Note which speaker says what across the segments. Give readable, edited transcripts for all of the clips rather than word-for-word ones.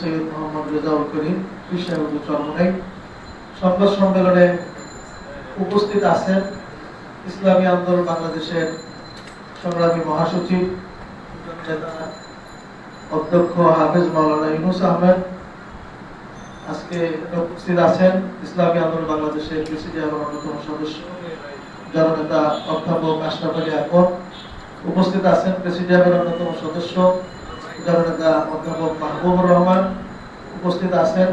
Speaker 1: সৈয়দ মোহাম্মদ রেজাউল করিম কৃষ্ণাগঞ্জ চরমনাই সংবাদ সম্মেলনে উপস্থিত আছেন ইসলামী আন্দোলন বাংলাদেশের সংগ্রামী মহাসচিব অধ্যক্ষ হাফেজ মাওলানা ইউনুস আহমেদ। আজকে উপস্থিত আছেন ইসলামী আন্দোলন বাংলাদেশের প্রেসিডিয়ামের অন্যতম সদস্য জননেতা অধ্যাপক আশরাফ আলী আকবর। উপস্থিত আছেন প্রেসিডিয়ামের অন্যতম সদস্য জননেতা অধ্যাপক মাহবুবুর রহমান। উপস্থিত আছেন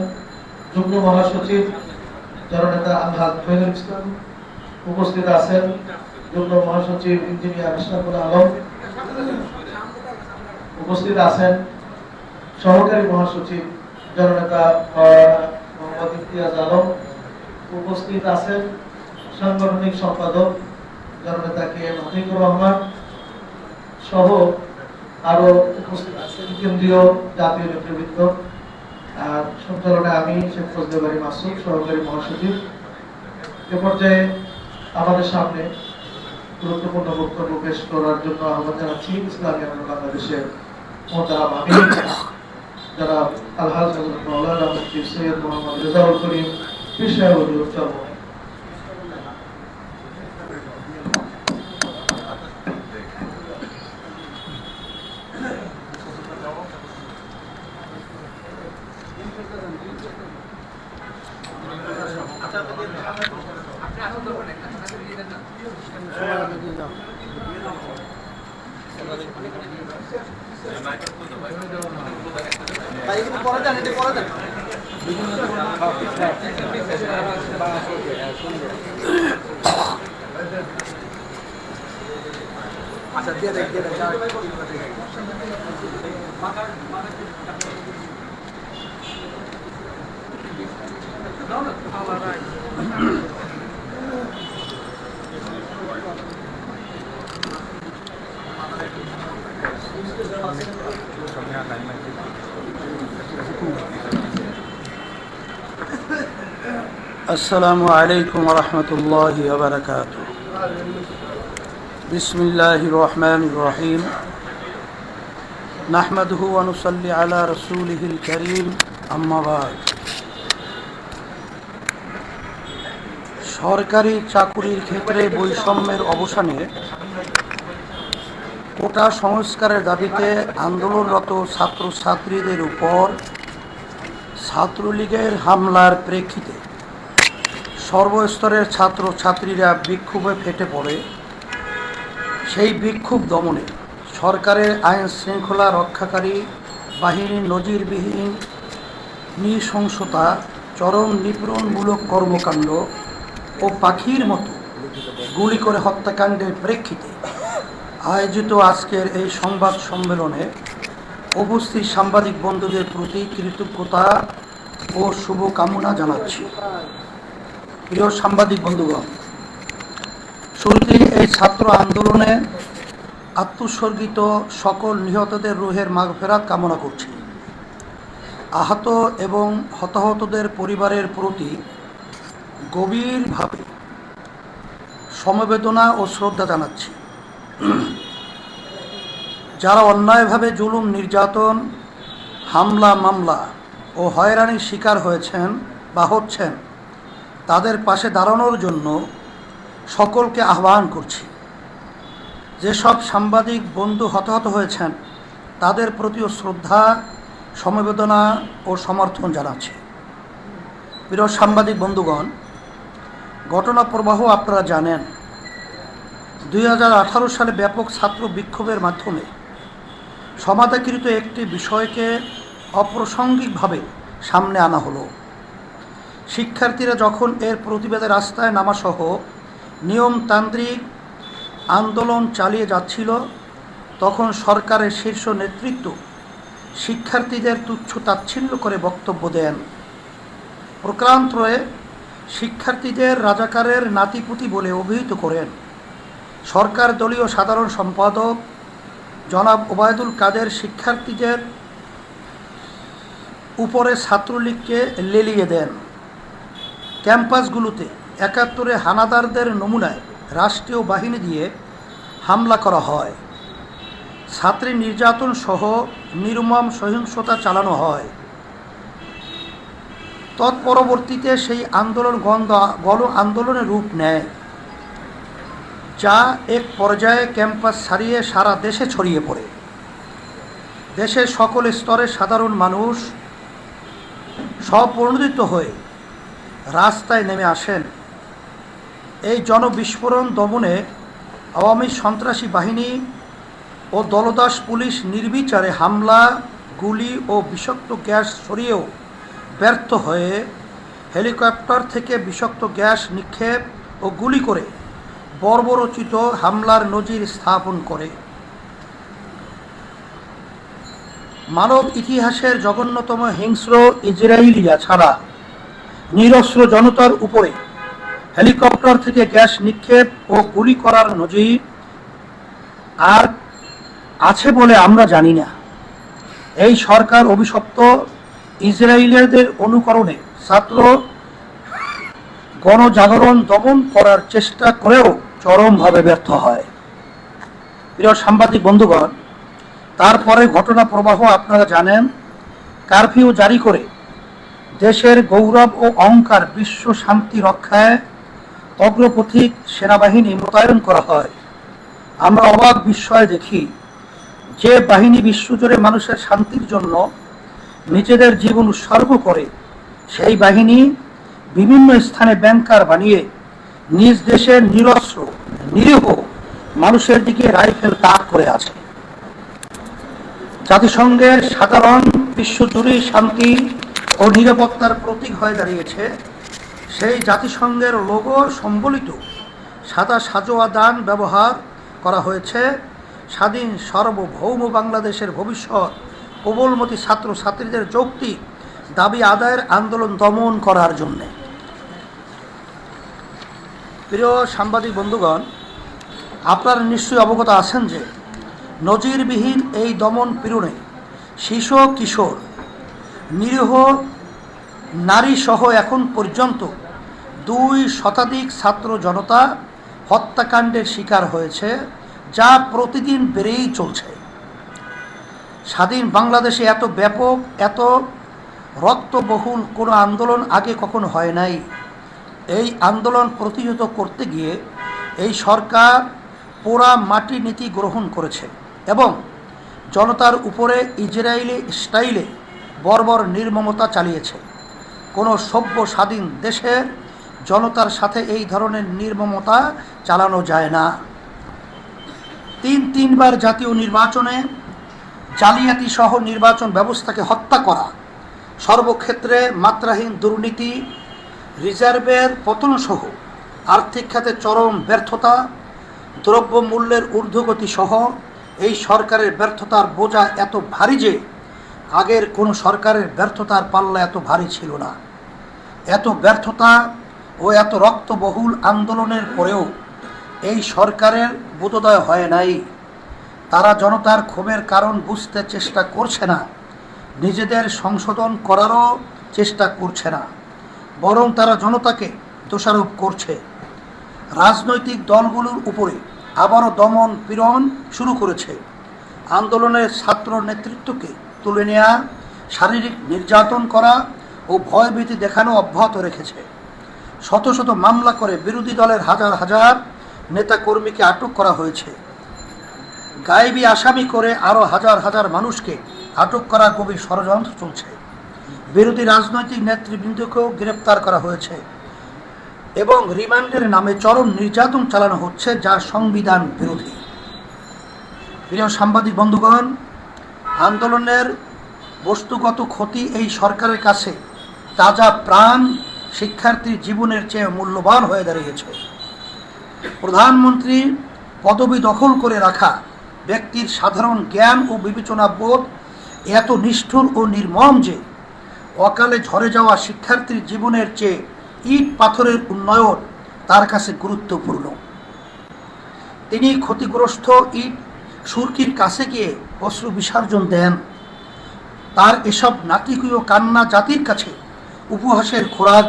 Speaker 1: যুগ্ম মহাসচিব জননেতা আলহাজ ফয়জুল ইসলাম। উপস্থিত আছেন যুগ্ম মহাসচিব ইঞ্জিনিয়ার আশরাফুল আলম। উপস্থিত আছেন সহকারী মহাসচিব জননেতা মোহাম্মদ ইমতিয়াজ আলম। উপস্থিত আছেন সাংগঠনিক সম্পাদক জননেতা কে এম আতিকুর রহমান সহ আরো উপস্থিত আছেন কেন্দ্রীয় জাতীয় নেতৃবৃন্দ। সঞ্চালনে আমি শেখ ফজলে বাড়ি মাসুদ, সহকারী মহাসচিব। এ পর্যায়ে আমাদের সামনে গুরুত্বপূর্ণ বক্তব্য পেশ করার জন্য আহ্বান জানাচ্ছি ইসলামী আন্দোলন বাংলাদেশের মোহতারাম আমির জনাব আলহাজ হযরত মাওলানা মুফতি সৈয়দ মোহাম্মদ রেজাউল করিম কৃষ্ণাগঞ্জ চরমনাই।
Speaker 2: আসসালামু আলাইকুম ওয়া রাহমাতুল্লাহি ওয়া বারাকাতুহু। বিসমিল্লাহির রহমানির রহিম। নাহমাদুহু ওয়া নুসাল্লি আলা রাসূলিহিল কারীম, আম্মা বা'দ। সরকারি চাকুরির ক্ষেত্রে বৈষম্যের অবসানে কোটা সংস্কারের দাবিতে আন্দোলনরত ছাত্রছাত্রীদের উপর ছাত্রলীগের হামলার প্রেক্ষিতে সর্বস্তরের ছাত্রছাত্রীরা বিক্ষোভে ফেটে পড়ে। সেই বিক্ষোভ দমনে সরকারের আইন শৃঙ্খলা রক্ষাকারী বাহিনীর নজিরবিহীন নৃশংসতা, চরম নিপীড়নমূলক কর্মকাণ্ড ও পাখির মতো গুলি করে হত্যাকাণ্ডের প্রেক্ষিতে আয়োজিত আজকের এই সংবাদ সম্মেলনে উপস্থিত সাংবাদিক বন্ধুদের প্রতি কৃতজ্ঞতা ও শুভকামনা জানাচ্ছি। প্রিয় সাংবাদিক বন্ধুগণ, শুরুতেই এই ছাত্র আন্দোলনে আত্মোৎসর্গিত সকল নিহতদের রুহের মাগফিরাত কামনা করছি। আহত এবং হতাহতদের পরিবারের প্রতি গভীরভাবে সমবেদনা ও শ্রদ্ধা জানাচ্ছি। যারা অন্যায়ভাবে জুলুম, নির্যাতন, হামলা, মামলা ও হয়রানির শিকার হয়েছেন বা হচ্ছেন, তাদের পাশে দাঁড়ানোর জন্য সকলকে আহ্বান করছি। যেসব সাংবাদিক বন্ধু হতাহত হয়েছেন তাদের প্রতিও শ্রদ্ধা, সমবেদনা ও সমর্থন জানাচ্ছি। প্রিয় সাংবাদিক বন্ধুগণ, ঘটনা প্রবাহ আপনারা জানেন। 2018 সালে ব্যাপক ছাত্র বিক্ষোভের মাধ্যমে সমাধাকৃত একটি বিষয়কে অপ্রাসঙ্গিকভাবে সামনে আনা হলো। শিক্ষার্থীরা যখন এর প্রতিবাদে রাস্তায় নামাসহ নিয়মতান্ত্রিক আন্দোলন চালিয়ে যাচ্ছিল, তখন সরকারের শীর্ষ নেতৃত্ব শিক্ষার্থীদের তুচ্ছ তাচ্ছিল্য করে বক্তব্য দেন। প্রকারান্তরে শিক্ষার্থীদের রাজাকারের নাতিপুতি বলে অভিহিত করেন। সরকার দলীয় সাধারণ সম্পাদক জনাব ওবায়দুল কাদের শিক্ষার্থীদের উপরে ছাত্রলীগকে লেলিয়ে দেন। ক্যাম্পাসগুলোতে 71-এ হানাদারদের নমুনায় রাষ্ট্রীয় বাহিনী দিয়ে হামলা করা হয়। ছাত্রী নির্যাতন সহ নির্মম সহিংসতা চালানো হয়। তৎপরবর্তীতে সেই আন্দোলন গণ আন্দোলনের রূপ নেয়, যা এক পর্যায়ে ক্যাম্পাস ছাড়িয়ে সারা দেশে ছড়িয়ে পড়ে। দেশের সকল স্তরের সাধারণ মানুষ স্বপ্রণোদিত হয়ে রাস্তায় নেমে আসেন। এই জনবিস্ফোরণ দমনে আওয়ামী সন্ত্রাসী বাহিনী ও দলদাস পুলিশ নির্বিচারে হামলা, গুলি ও বিষাক্ত গ্যাস ছড়িয়েও ব্যর্থ হয়ে হেলিকপ্টার থেকে বিষাক্ত গ্যাস নিক্ষেপ ও গুলি করে বর্বরোচিত হামলার নজির স্থাপন করে। মানব ইতিহাসের জঘন্যতম হিংস্র ইজরায়েলিরা ছাড়া নিরস্ত্র জনতার উপরে হেলিকপ্টার থেকে গ্যাস নিক্ষেপ ও গুলি করার নজির আর আছে বলে আমরা জানি না। এই সরকার অভিশপ্ত ইসরায়েলিয়ানদের অনুকরণে ছাত্র গণজাগরণ দমন করার চেষ্টা করেও চরমভাবে ব্যর্থ হয়। প্রিয় সাংবাদিক বন্ধুগণ, তারপরে ঘটনা প্রবাহ আপনারা জানেন। কারফিউ জারি করে দেশের গৌরব ও অহংকার বিশ্ব শান্তি রক্ষায় অগ্রপথিক সেনাবাহিনী মোতায়েন করা হয়। আমরা অবাক বিস্ময় দেখি যে বাহিনী বিশ্বজুড়ে মানুষের শান্তির জন্য নিজেদের জীবন উৎসর্গ করে, সেই বাহিনী বিভিন্ন স্থানে ব্যাংকার বানিয়ে নিজ দেশের নিরস্ত্র নিরীহ মানুষের দিকে রাইফেল তাক করে আছে। জাতিসংঘের সাধারণ বিশ্বজুড়ে শান্তি ও নিরাপত্তার প্রতীক হয়ে দাঁড়িয়েছে সেই জাতিসংঘের লোগো সম্বলিত সাদা সাজোয়া দান ব্যবহার করা হয়েছে স্বাধীন সার্বভৌম বাংলাদেশের ভবিষ্যৎ প্রবলমতী ছাত্রছাত্রীদের যৌক্তিক দাবি আদায়ের আন্দোলন দমন করার জন্যে। প্রিয় সাংবাদিক বন্ধুগণ, আপনারা নিশ্চয়ই অবগত আছেন যে নজিরবিহীন এই দমন পীড়নে শিশু কিশোর নিরীহ নারী সহ এখন পর্যন্ত 2 শতাধিক ছাত্র জনতা হত্যাকাণ্ডের শিকার হয়েছে, যা প্রতিদিন বেড়েই চলছে। স্বাধীন বাংলাদেশে এত ব্যাপক, এত রক্তবহুল কোনো আন্দোলন আগে কখনো হয় নাই। এই আন্দোলন প্রতিহত করতে গিয়ে এই সরকার পোড়া মাটি নীতি গ্রহণ করেছে এবং জনতার উপরে ইজরায়েলি স্টাইলে বর্বর নির্মমতা চালিয়েছে। কোনো সভ্য স্বাধীন দেশের জনতার সাথে এই ধরনের নির্মমতা চালানো যায় না। 3বার জাতীয় নির্বাচনে জালিয়াতি সহ নির্বাচন ব্যবস্থাকে হত্যা করা, সর্বক্ষেত্রে মাত্রাহীন দুর্নীতি, রিজার্ভের পতন সহ আর্থিক খাতে চরম ব্যর্থতা, দ্রব্যমূল্যের ঊর্ধ্বগতি সহ এই সরকারের ব্যর্থতার বোঝা এত ভারী যে আগের কোনো সরকারের ব্যর্থতার পাল্লা এত ভারী ছিল না। এত ব্যর্থতা ও এত রক্তবহুল আন্দোলনের পরেও এই সরকারের বোধোদয় হয় নাই। তারা জনতার ক্ষোভের কারণ বুঝতে চেষ্টা করছে না, নিজেদের সংশোধন করারও চেষ্টা করছে না, বরং তারা জনতাকে দোষারোপ করছে। রাজনৈতিক দলগুলোর উপরে আবারও দমন পীড়ন শুরু করেছে। আন্দোলনের ছাত্র নেতৃত্বকে তুলে নেওয়া, শারীরিক নির্যাতন করা ও ভয়ভীতি দেখানো অব্যাহত রেখেছে। শত শত মামলা করে বিরোধী দলের হাজার হাজার নেতাকর্মীকে আটক করা হয়েছে। গায়েবী আসামি করে আরও হাজার হাজার মানুষকে আটক করার গভীর ষড়যন্ত্র চলছে। বিরোধী রাজনৈতিক নেতৃবৃন্দকেও গ্রেপ্তার করা হয়েছে এবং রিমান্ডের নামে চরম নির্যাতন চালানো হচ্ছে, যা সংবিধান বিরোধী। প্রিয় সাংবাদিক বন্ধুগণ, আন্দোলনের বস্তুগত ক্ষতি এই সরকারের কাছে তাজা প্রাণ শিক্ষার্থীর জীবনের চেয়ে মূল্যবান হয়ে দাঁড়িয়েছে। প্রধানমন্ত্রী পদবি দখল করে রাখা ব্যক্তির সাধারণ জ্ঞান ও বিবেচনা বোধ এত নিষ্ঠুর ও নির্মম যে অকালে ঝরে যাওয়া শিক্ষার্থীর জীবনের চেয়ে ইট পাথরের উন্নয়ন তার কাছে গুরুত্বপূর্ণ। তিনি ক্ষতিগ্রস্ত ইট সুরকির কাছে গিয়ে অশ্রু বিসর্জন দেন। তার এসব নাটকীয় কান্না জাতির কাছে উপহাসের খোরাক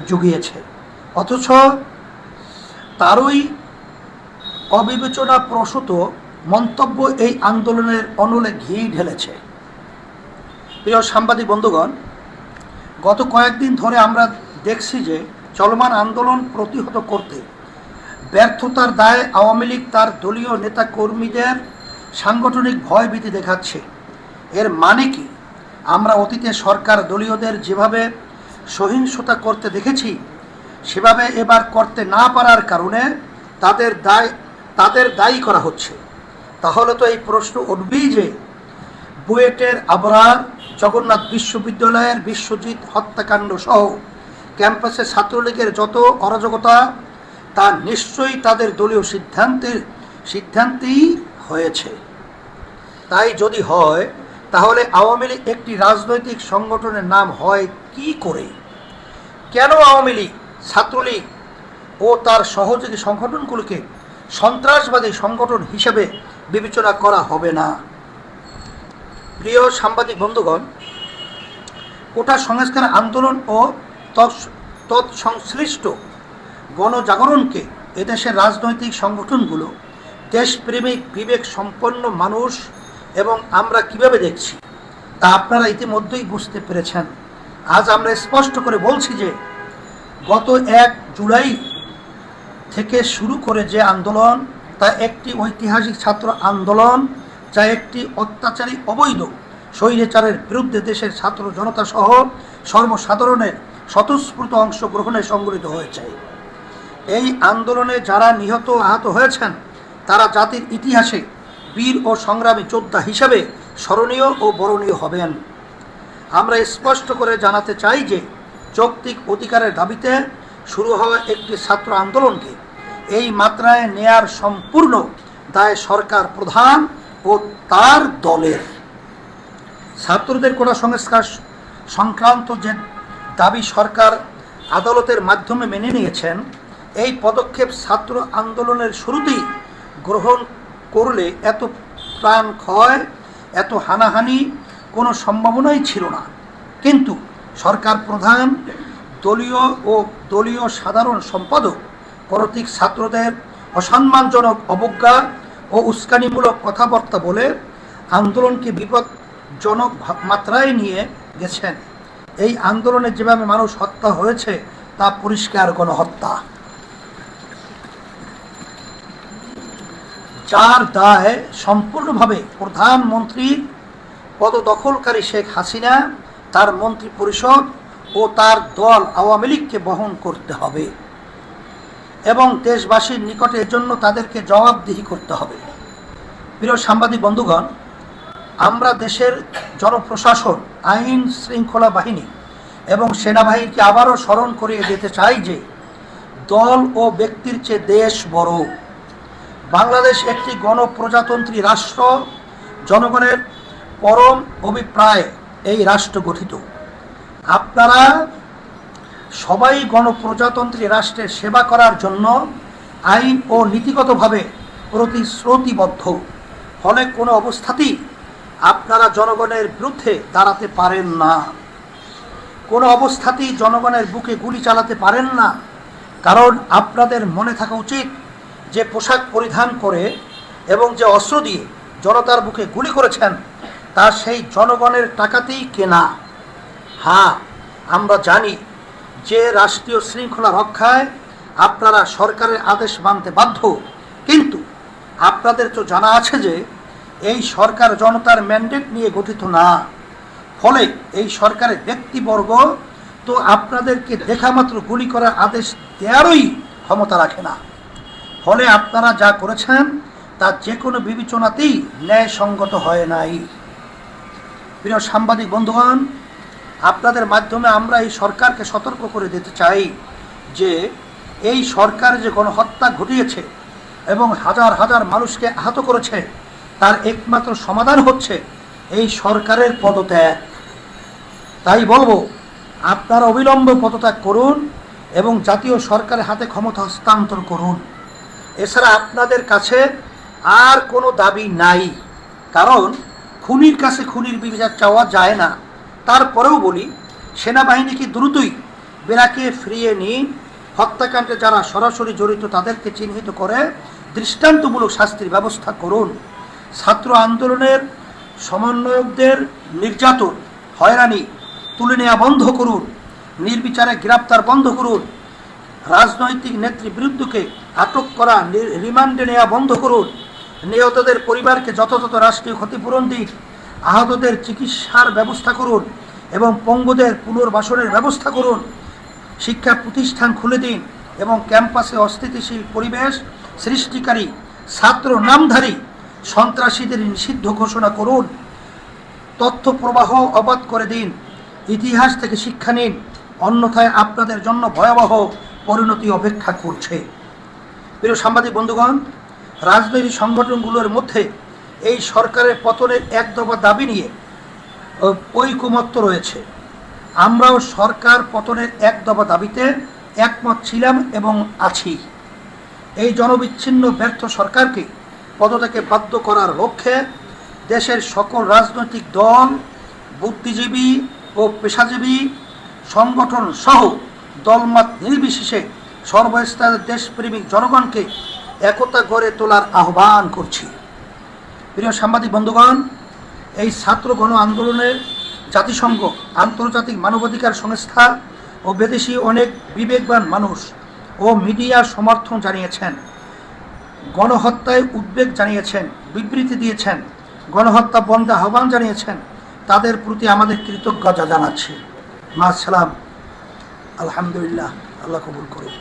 Speaker 2: জুগিয়েছে, অথচ তারই অবিবেচনা প্রসূত মন্তব্য এই আন্দোলনের অনলে ঘি ঢেলেছে। প্রিয় সাংবাদিক বন্ধুগণ, গত কয়েকদিন ধরে আমরা দেখছি যে চলমান আন্দোলন প্রতিহত করতে ব্যর্থতার দায়ে আওয়ামী লীগ তার দলীয় নেতা কর্মীদের সাংগঠনিক ভয়ভীতি দেখাচ্ছে। এর মানে কি? আমরা অতীতে সরকার দলীয়দের যেভাবে সহিংসতা করতে দেখেছি সেভাবে এবার করতে না পারার কারণে তাদের দায়ী করা হচ্ছে। তাহলে তো এই প্রশ্ন উঠবেই যে বুয়েটের আবরার, জগন্নাথ বিশ্ববিদ্যালয়ের বিশ্বজিৎ হত্যাকাণ্ড সহ ক্যাম্পাসে ছাত্রলীগের যত অরাজকতা তা নিশ্চয়ই তাদের দলীয় সিদ্ধান্তেই হয়েছে। তাই যদি হয় তাহলে আওয়ামী লীগ একটি রাজনৈতিক সংগঠনের নাম হয় কি করে? কেন আওয়ামী লীগ, ছাত্রলীগ ও তার সহযোগী সংগঠনগুলোকে সন্ত্রাসবাদী সংগঠন হিসেবে বিবেচনা করা হবে না? প্রিয় সাংবাদিক বন্ধুগণ, কোটা সংস্কার আন্দোলন ও তৎসংশ্লিষ্ট গণজাগরণকে এদেশের রাজনৈতিক সংগঠনগুলো, দেশপ্রেমিক বিবেক সম্পন্ন মানুষ এবং আমরা কিভাবে দেখছি তা আপনারা ইতিমধ্যেই বুঝতে পেরেছেন। আজ আমরা স্পষ্ট করে বলছি যে গত 1 জুলাই থেকে শুরু করে যে আন্দোলন তা একটি ঐতিহাসিক ছাত্র আন্দোলন, যা একটি অত্যাচারী অবৈধ স্বৈরাচারের বিরুদ্ধে দেশের ছাত্র জনতা সহ সর্বসাধারণের স্বতঃস্ফূর্ত অংশগ্রহণে সংগঠিত হয়েছে। এই আন্দোলনে যারা নিহত আহত হয়েছেন তারা জাতির ইতিহাসে বীর ও সংগ্রামী যোদ্ধা হিসেবে স্মরণীয় ও বরণীয় হবেন। আমরা স্পষ্ট করে জানাতে চাই যে যৌক্তিক অধিকারের দাবিতে শুরু হওয়া একটি ছাত্র আন্দোলনকে এই মাত্রায় নেয়ার সম্পূর্ণ দায় সরকার প্রধান ও তার দলের। ছাত্রদের কোটা সংস্কার সংক্রান্ত যে দাবি সরকার আদালতের মাধ্যমে মেনে নিয়েছেন, এই পদক্ষেপ ছাত্র আন্দোলনের শুরুতেই গ্রহণ করলে এত প্রাণ ক্ষয়, এত হানাহানি কোনো সম্ভাবনাই ছিল না। কিন্তু সরকার প্রধান, দলীয় সাধারণ সম্পাদক কর্তৃক ছাত্রদের অসম্মানজনক অবজ্ঞা ও উস্কানিমূলক কথাবার্তা বলে আন্দোলনকে বিপজ্জনক মাত্রায় নিয়ে গেছেন। এই আন্দোলনে যেভাবে মানুষ হত্যা হয়েছে তা পরিষ্কার গণহত্যা, যার দায় সম্পূর্ণভাবে প্রধানমন্ত্রীর পদদখলকারী শেখ হাসিনা, তার মন্ত্রী পরিষদ ও তার দল আওয়ামী লীগকে বহন করতে হবে এবং দেশবাসীর নিকটে এর জন্য তাদেরকে জবাবদিহি করতে হবে। প্রিয় সাংবাদিক বন্ধুগণ, আমরা দেশের জনপ্রশাসন, আইন শৃঙ্খলা বাহিনী এবং সেনাবাহিনীকে আবারও স্মরণ করিয়ে দিতে চাই যে দল ও ব্যক্তির চেয়ে দেশ বড়। বাংলাদেশ একটি গণপ্রজাতন্ত্রী রাষ্ট্র, জনগণের পরম অভিপ্রায় এই রাষ্ট্র গঠিত। আপনারা সবাই গণপ্রজাতন্ত্রী রাষ্ট্রের সেবা করার জন্য আইন ও নীতিগতভাবে প্রতিশ্রুতিবদ্ধ। ফলে কোনো অবস্থাতেই আপনারা জনগণের বিরুদ্ধে দাঁড়াতে পারেন না, কোনো অবস্থাতেই জনগণের বুকে গুলি চালাতে পারেন না। কারণ আপনাদের মনে থাকা উচিত যে পোশাক পরিধান করে এবং যে অস্ত্র দিয়ে জনতার বুকে গুলি করেছেন তা সেই জনগণের টাকাতেই কেনা। হ্যাঁ, আমরা জানি যে রাষ্ট্রীয় শৃঙ্খলা রক্ষায় আপনারা সরকারের আদেশ মানতে বাধ্য, কিন্তু আপনাদের তো জানা আছে যে এই সরকার জনতার ম্যান্ডেট নিয়ে গঠিত না। ফলে এই সরকারের ব্যক্তিবর্গ তো আপনাদেরকে দেখামাত্র গুলি করার আদেশ দেওয়ারই ক্ষমতা রাখে না। ফলে আপনারা যা করেছেন তা যে কোনো বিবেচনাতেই ন্যায়সঙ্গত হয় নাই। প্রিয় সাংবাদিক বন্ধুগণ, আপনাদের মাধ্যমে আমরা এই সরকারকে সতর্ক করে দিতে চাই যে এই সরকার যে গণহত্যা ঘটিয়েছে এবং হাজার হাজার মানুষকে আহত করেছে তার একমাত্র সমাধান হচ্ছে এই সরকারের পদত্যাগ। তাই বলবো, আপনারা অবিলম্বে পদত্যাগ করুন এবং জাতীয় সরকারের হাতে ক্ষমতা হস্তান্তর করুন। এছাড়া আপনাদের কাছে আর কোনো দাবি নাই, কারণ খুনির কাছে খুনির বিচার চাওয়া যায় না। তারপরেও বলি, সেনাবাহিনীকে দ্রুতই বেরাকে ফিরিয়ে নিন, হত্যাকাণ্ডে যারা সরাসরি জড়িত তাদেরকে চিহ্নিত করে দৃষ্টান্তমূলক শাস্তির ব্যবস্থা করুন। ছাত্র আন্দোলনের সমন্বয়কদের নির্যাতন, হয়রানি তুলে নেওয়া বন্ধ করুন, নির্বিচারে গ্রেপ্তার বন্ধ করুন, রাজনৈতিক নেতৃবৃন্দকে আটক করা, রিমান্ডে নেওয়া বন্ধ করুন, নিহতদের পরিবারকে যথাযথ রাষ্ট্রীয় ক্ষতিপূরণ দিন, আহতদের চিকিৎসার ব্যবস্থা করুন এবং পঙ্গুদের পুনর্বাসনের ব্যবস্থা করুন, শিক্ষা প্রতিষ্ঠান খুলে দিন এবং ক্যাম্পাসে অস্থিতিশীল পরিবেশ সৃষ্টিকারী ছাত্র নামধারী সন্ত্রাসীদের নিষিদ্ধ ঘোষণা করুন, তথ্য প্রবাহ অবাধ করে দিন, ইতিহাস থেকে শিক্ষা নিন, অন্যথায় আপনাদের জন্য ভয়াবহ পরিণতি অপেক্ষা করছে। প্রিয় সাংবাদিক বন্ধুগণ, রাজনৈতিক সংগঠনগুলোর মধ্যে এই সরকারের পতনের এক দফা দাবি নিয়ে ঐকমত্য রয়েছে। আমরাও সরকার পতনের এক দফা দাবিতে একমত ছিলাম এবং আছি। এই জনবিচ্ছিন্ন ব্যর্থ সরকারকে পদত্যাগে বাধ্য করার লক্ষ্যে দেশের সকল রাজনৈতিক দল, বুদ্ধিজীবী ও পেশাজীবী সংগঠন সহ দলমত নির্বিশেষে সর্বস্তরের দেশপ্রেমিক জনগণকে একতা গড়ে তোলার আহ্বান করছি। প্রিয় সাংবাদিক বন্ধুগণ, এই ছাত্র গণ আন্দোলনের জাতিসংঘ, আন্তর্জাতিক মানবাধিকার সংস্থা ও বিদেশি অনেক বিবেকবান মানুষ ও মিডিয়া সমর্থন জানিয়েছেন, গণহত্যায় উদ্বেগ জানিয়েছেন, বিবৃতি দিয়েছেন, গণহত্যা বন্ধে আহ্বান জানিয়েছেন। তাদের প্রতি আমাদের কৃতজ্ঞতা জানাচ্ছি। মাসসালাম, আলহামদুলিল্লাহ, আল্লাহ কবুল করুন।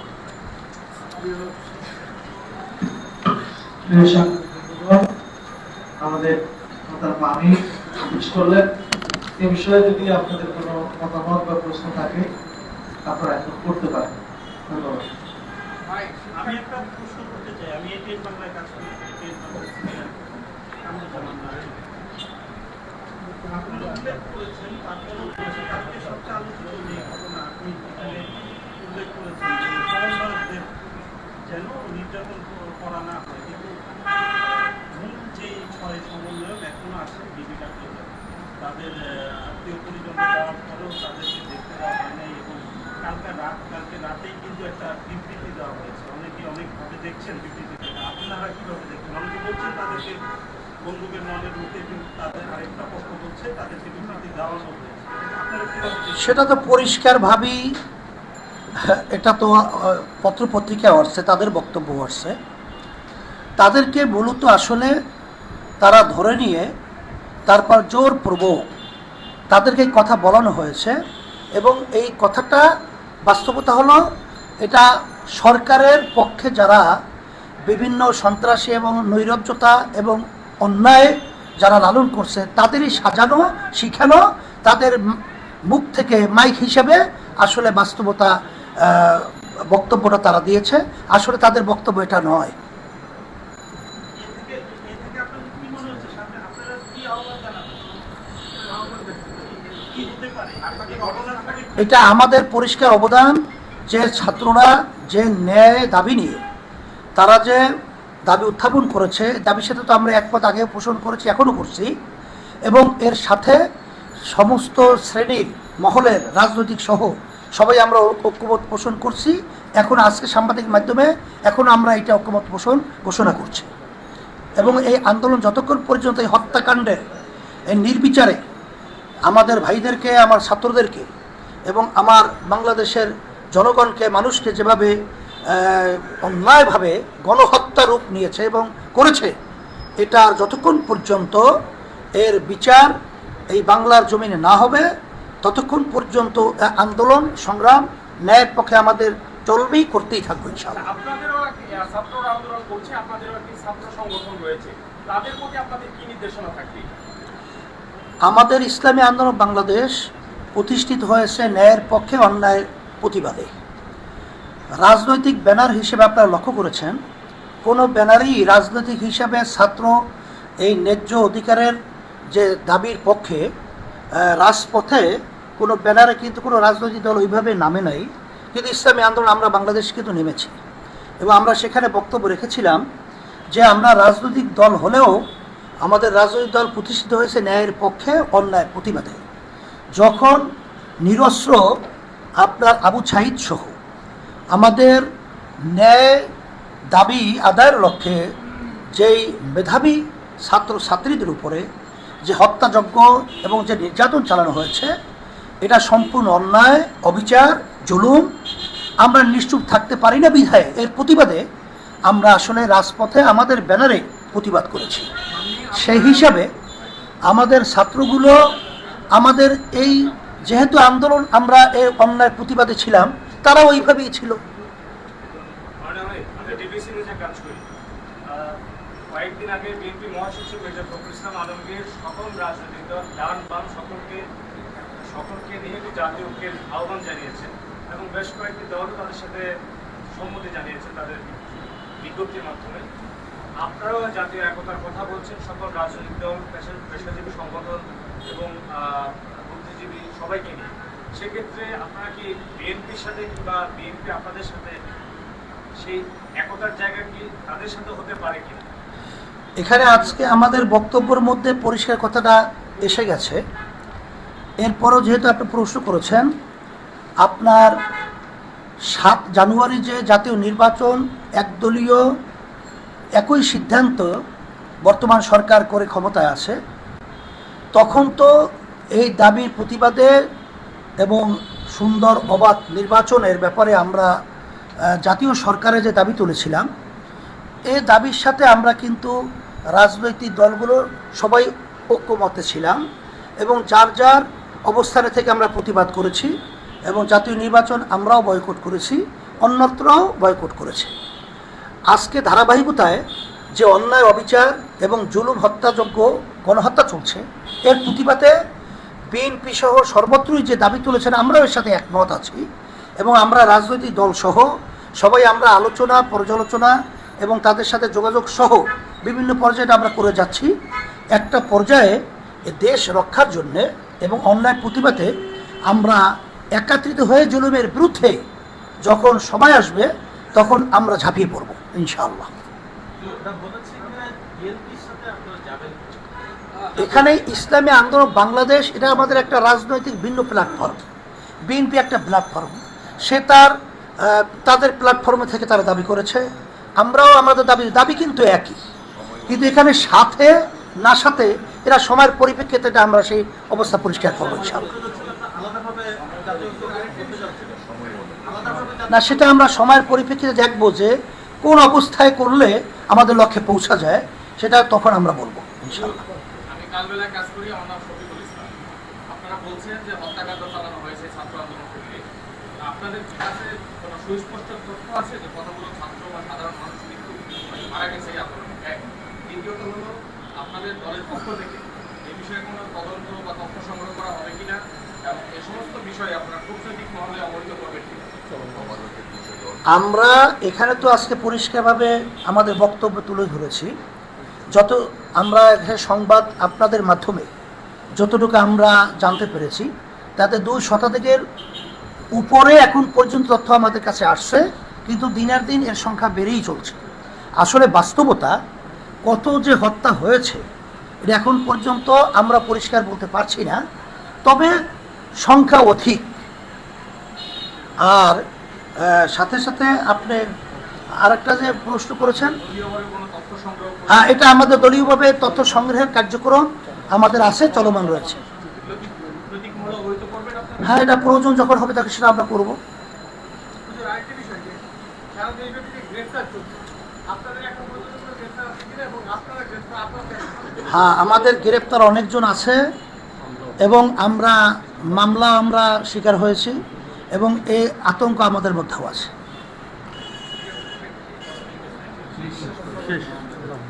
Speaker 1: আমাদের আমি করলেন এই বিষয়ে যদি আপনাদের কোনো মতামত বা প্রশ্ন থাকে আপনারা এখন করতে পারেন। ধন্যবাদ।
Speaker 3: আমি একটা প্রশ্ন করতে চাই। আমি এটিএন বাংলায় কাজ করি। আপনি উল্লেখ করেছেন, তারপরে সবচেয়ে আলোচিত যে ঘটনা আপনি এখানে উল্লেখ করেছেন যে সমন্বয়কদের যেন নির্যাতন করা না হয়, কিন্তু মূল যে 6 সমন্বয়ক এখনো আছে বিবিটাকে, তাদের আত্মীয় পরিজন দেওয়ার পরেও তাদেরকে দেখতে দেওয়া হয় নাই এবং কালকে রাতেই কিন্তু একটা বিবৃতি দেওয়া হয়েছে। অনেকে অনেকভাবে দেখছেন বিবৃতিটা, আপনারা কিভাবে দেখছেন? অনেকে বলছেন তাদেরকে বন্দুকের নলের মুখে, কিন্তু তাদের আরেকটা পক্ষ বলছে তাদেরকে বিবৃতি দেওয়ানো হয়েছে। আপনারা কিভাবে দেখছেন?
Speaker 2: সেটা তো পরিষ্কারভাবেই, এটা তো পত্রপত্রিকা আসছে, তাদের বক্তব্য আসছে। তাদেরকে মূলত আসলে তারা ধরে নিয়ে তারপর জোরপূর্বক তাদেরকে কথা বলানো হয়েছে এবং এই কথাটা বাস্তবতা হলো এটা সরকারের পক্ষে যারা বিভিন্ন সন্ত্রাসী এবং নৈরাজ্যতা এবং অন্যায় যারা লালন করছে তাদেরই সাজানো, শিখানো, তাদের মুখ থেকে মাইক হিসেবে আসলে বাস্তবতা বক্তব্যটা তারা দিয়েছে। আসলে তাদের বক্তব্য এটা নয়। এটা আমাদের পরিষ্কার অবদান যে ছাত্ররা যে ন্যায় দাবি নিয়ে তারা যে দাবি উত্থাপন করেছে, দাবির সাথে তো আমরা একমত আগে পোষণ করেছি, এখনও করছি, এবং এর সাথে সমস্ত শ্রেণীর মহলের রাজনৈতিক সহ সবাই আমরা ঐক্যমত পোষণ করছি। এখন আজকে সাংবাদিক মাধ্যমে এখন আমরা এটা ঐক্যমত পোষণ ঘোষণা করছি এবং এই আন্দোলন যতক্ষণ পর্যন্ত এই হত্যাকাণ্ডের এই নির্বিচারে আমাদের ভাইদেরকে, আমার ছাত্রদেরকে এবং আমার বাংলাদেশের জনগণকে, মানুষকে যেভাবে অন্যায়ভাবে গণহত্যা রূপ নিয়েছে এবং করেছে, এটার যতক্ষণ পর্যন্ত এর বিচার এই বাংলার জমিনে না হবে ততক্ষণ পর্যন্ত আন্দোলন সংগ্রাম ন্যায়ের পক্ষে আমাদের চলবেই, করতেই থাকবে ইনশাআল্লাহ।
Speaker 4: আপনাদেরও ছাত্ররা আন্দোলন করছে, আপনাদেরও একটি ছাত্র সংগঠন রয়েছে, তাদের প্রতি আপনাদের কি নির্দেশনা থাকবে?
Speaker 2: আমাদের ইসলামী আন্দোলন বাংলাদেশ প্রতিষ্ঠিত হয়েছে ন্যায়ের পক্ষে, অন্যায়ের প্রতিবাদে। রাজনৈতিক ব্যানার হিসেবে আপনারা লক্ষ্য করেছেন, কোনো ব্যানারই রাজনৈতিক হিসাবে ছাত্র এই ন্যায্য অধিকারের যে দাবির পক্ষে রাজপথে কোনো ব্যানারে কিন্তু কোনো রাজনৈতিক দল ওইভাবে নামে নাই, কিন্তু ইসলামী আন্দোলন আমরা বাংলাদেশ কিন্তু নেমেছি এবং আমরা সেখানে বক্তব্য রেখেছিলাম যে আমরা রাজনৈতিক দল হলেও আমাদের রাজনৈতিক দল প্রতিষ্ঠিত হয়েছে ন্যায়ের পক্ষে, অন্যায়ের প্রতিবাদে। যখন নিরস্ত্র আপনার আবু সাঈদ সহ আমাদের ন্যায় দাবি আদায়ের লক্ষ্যে যেই মেধাবী ছাত্র ছাত্রীদের উপরে যে হত্যাযজ্ঞ এবং যে নির্যাতন চালানো হয়েছে, এটা সম্পূর্ণ অন্যায়, অবিচার, জুলুম। আমরা নিশ্চুপ থাকতে পারি না বিধায় এর প্রতিবাদে আমরা আসলে রাজপথে আমাদের ব্যানারে প্রতিবাদ করেছি। সেই হিসাবে আমাদের ছাত্রগুলো আমাদের এই যেহেতু আন্দোলন আমরা এই অন্যায় প্রতিবাদে ছিলাম, তারা ওইভাবেই ছিল।
Speaker 4: ডিবিসি নিউজে কাজ করি। কয়েকদিন আগে বিএনপি মহাসচিব মির্জা ফখরুল ইসলাম আলমগীর সকল রাজনৈতিক দল, ডান বাম সকলকে নিয়ে একটি জাতীয় ঐক্যের আহ্বান জানিয়েছেন এবং বেশ কয়েকটি দলও তাদের সাথে সম্মতি জানিয়েছেন তাদের বিজ্ঞপ্তির মাধ্যমে। আপনারাও জাতীয় একতার কথা বলছেন, সকল রাজনৈতিক দল, পেশাজীবী সংগঠন এবং বুদ্ধিজীবী সবাইকে নিয়ে। সেক্ষেত্রে আপনারা কি বিএনপির সাথে কিংবা বিএনপি আপনাদের সাথে সেই একতার জায়গা কি তাদের সাথে হতে পারে কিনা?
Speaker 2: এখানে আজকে আমাদের বক্তব্যের মধ্যে পরিষ্কার কথাটা এসে গেছে। এরপরও যেহেতু আপনি প্রশ্ন করেছেন, আপনার 7 জানুয়ারি যে জাতীয় নির্বাচন একদলীয় একই সিদ্ধান্ত বর্তমান সরকার করে ক্ষমতায় আছে, তখন তো এই দাবির প্রতিবাদে এবং সুন্দর অবাধ নির্বাচনের ব্যাপারে আমরা জাতীয় সরকারে যে দাবি তুলেছিলাম, এই দাবির সাথে আমরা কিন্তু রাজনৈতিক দলগুলো সবাই ঐক্যমতে ছিলাম এবং যার যার অবস্থানে থেকে আমরা প্রতিবাদ করেছি এবং জাতীয় নির্বাচন আমরাও বয়কট করেছি, অন্যত্রও বয়কট করেছি। আজকে ধারাবাহিকতায় যে অন্যায়, অবিচার এবং জুলুম, হত্যাযজ্ঞ, গণহত্যা চলছে, এর প্রতিবাদে বিএনপি সহ সর্বত্রই যে দাবি তুলেছেন আমরাও এর সাথে একমত আছি এবং আমরা রাজনৈতিক দল সহ সবাই আমরা আলোচনা, পর্যালোচনা এবং তাদের সাথে যোগাযোগ সহ বিভিন্ন পর্যায়ে আমরা করে যাচ্ছি। একটা পর্যায়ে দেশ রক্ষার জন্যে এবং অন্যায় প্রতিবাদে আমরা একত্রিত হয়ে জুলুমের বিরুদ্ধে যখন সবাই আসবে তখন আমরা ঝাঁপিয়ে পড়ব ইনশাআল্লাহ। এখানে ইসলামী আন্দোলন বাংলাদেশ এটা আমাদের একটা রাজনৈতিক ভিন্ন প্ল্যাটফর্ম। বিএনপি একটা প্ল্যাটফর্ম, সে তাদের প্ল্যাটফর্মে থেকে তারা দাবি করেছে, আমরাও আমাদের দাবি কিন্তু একই, কিন্তু এখানে সাথে না সাথে এরা সময়ের পরিপ্রেক্ষিতে আমরা সেই অবস্থা পরিষ্কার করবো ইনশাআল্লাহ। না, সেটা আমরা সময়ের পরিপ্রেক্ষিতে দেখবো যে কোন অবস্থায় করলে আমাদের লক্ষ্যে পৌঁছা যায়, সেটা তখন আমরা বলবো ইনশাআল্লাহ।
Speaker 4: আমি কালবেলায় কাজ করি, আমার নাম শফিকুল ইসলাম। আপনারা বলছেন যে হত্যাকাণ্ড চালানো হয়েছে ছাত্র আন্দোলন থেকে, আপনাদের কাছে কোনো সুস্পষ্ট তথ্য আছে যে কতগুলো ছাত্র বা সাধারণ মানুষ মারা গেছে এই আন্দোলনে? দ্বিতীয়ত হলো, আপনাদের দলের পক্ষ থেকে এই বিষয়ে কোনো তদন্ত বা তথ্য সংগ্রহ করা হবে কিনা এবং এই সমস্ত বিষয়ে আপনারা কূটনৈতিক মহলে অবহিত করবেন কিনা?
Speaker 2: আমরা এখানে তো আজকে পরিষ্কারভাবে আমাদের বক্তব্য তুলে ধরেছি। যত আমরা এখানে সংবাদ আপনাদের মাধ্যমে যতটুকু আমরা জানতে পেরেছি, তাতে 2 শতাধিকের উপরে এখন পর্যন্ত তথ্য আমাদের কাছে আসছে, কিন্তু দিনের দিন এর সংখ্যা বেড়েই চলছে। আসলে বাস্তবতা কত যে হত্যা হয়েছে এটা এখন পর্যন্ত আমরা পরিষ্কার বলতে পারছি না, তবে সংখ্যা অধিক। আর সাথে সাথে আপনি আরেকটা যে প্রশ্ন করেছেন, হ্যাঁ, এটা আমাদের দলীয়ভাবে তথ্য সংগ্রহের কার্যক্রম আমাদের আছে, চলমান রয়েছে। হ্যাঁ, এটা প্রয়োজন যখন হবে তাকে সেটা আমরা করবো। হ্যাঁ, আমাদের গ্রেপ্তার অনেকজন আছে এবং আমরা মামলা শিকার হয়েছি এবং এই আতঙ্ক আমাদের মধ্যেও আছে।